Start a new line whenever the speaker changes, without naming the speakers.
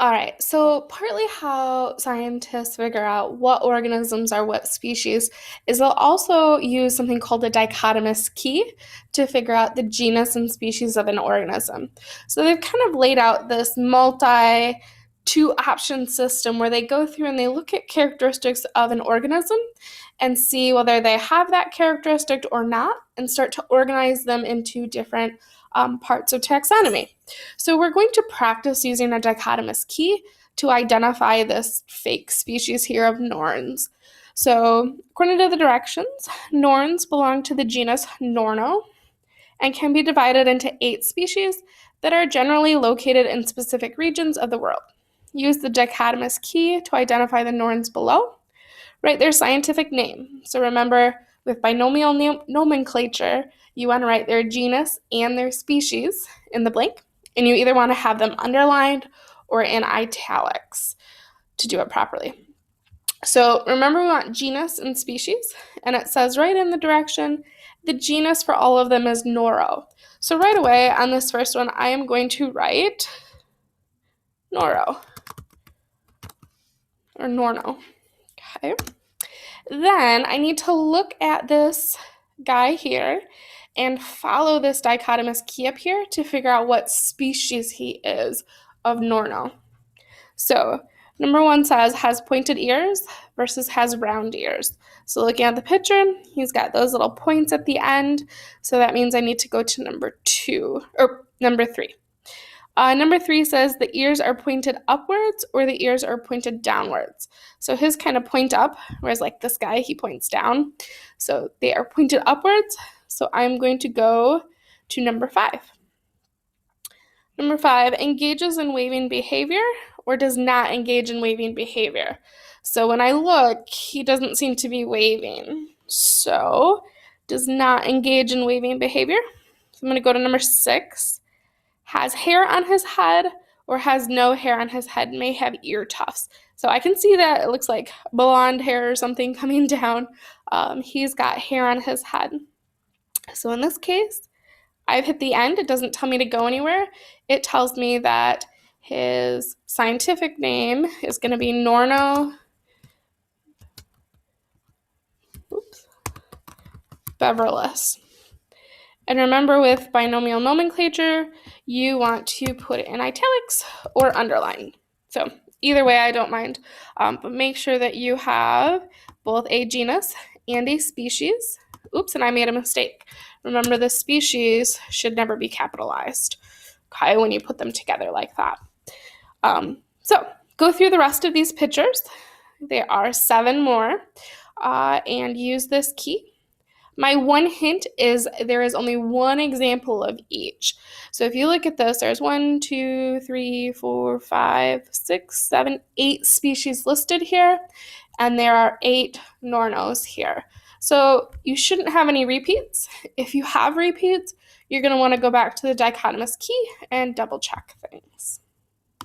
All right, so partly how scientists figure out what organisms are what species is they'll also use something called a dichotomous key to figure out the genus and species of an organism. So they've kind of laid out this multi two option system where they go through and they look at characteristics of an organism and see whether they have that characteristic or not and start to organize them into different parts of taxonomy. So we're going to practice using a dichotomous key to identify this fake species here of Norns. So according to the directions, Norns belong to the genus Norno and can be divided into 8 species that are generally located in specific regions of the world. Use the dichotomous key to identify the Norns below. Write their scientific name. So remember, with binomial nomenclature, you want to write their genus and their species in the blank, and you either want to have them underlined or in italics to do it properly. So remember, we want genus and species, and it says right in the direction, the genus for all of them is Noro. So right away on this first one, I am going to write Noro, or Norno. Okay. Then I need to look at this guy here and follow this dichotomous key up here to figure out what species he is of Norno. So number 1 says has pointed ears versus has round ears. So looking at the picture, he's got those little points at the end. So that means I need to go to number 3. Number 3 says the ears are pointed upwards or the ears are pointed downwards. So his kind of point up, whereas like this guy, he points down. So they are pointed upwards. So I'm going to go to number 5. Number 5 engages in waving behavior or does not engage in waving behavior. So when I look, he doesn't seem to be waving. So does not engage in waving behavior. So I'm going to go to number 6. Has hair on his head or has no hair on his head, may have ear tufts. So I can see that it looks like blonde hair or something coming down. He's got hair on his head. So in this case, I've hit the end. It doesn't tell me to go anywhere. It tells me that his scientific name is going to be Norno beverlis. And remember, with binomial nomenclature, you want to put it in italics or underlined. So either way, I don't mind. But make sure that you have both a genus and a species. Oops, and I made a mistake. Remember, the species should never be capitalized, okay, when you put them together like that. So go through the rest of these pictures. There are 7 more, and use this key. My one hint is there is only one example of each. So if you look at this, there's 1, 2, 3, 4, 5, 6, 7, 8 species listed here, and there are 8 Nornos here. So you shouldn't have any repeats. If you have repeats, you're going to want to go back to the dichotomous key and double check things.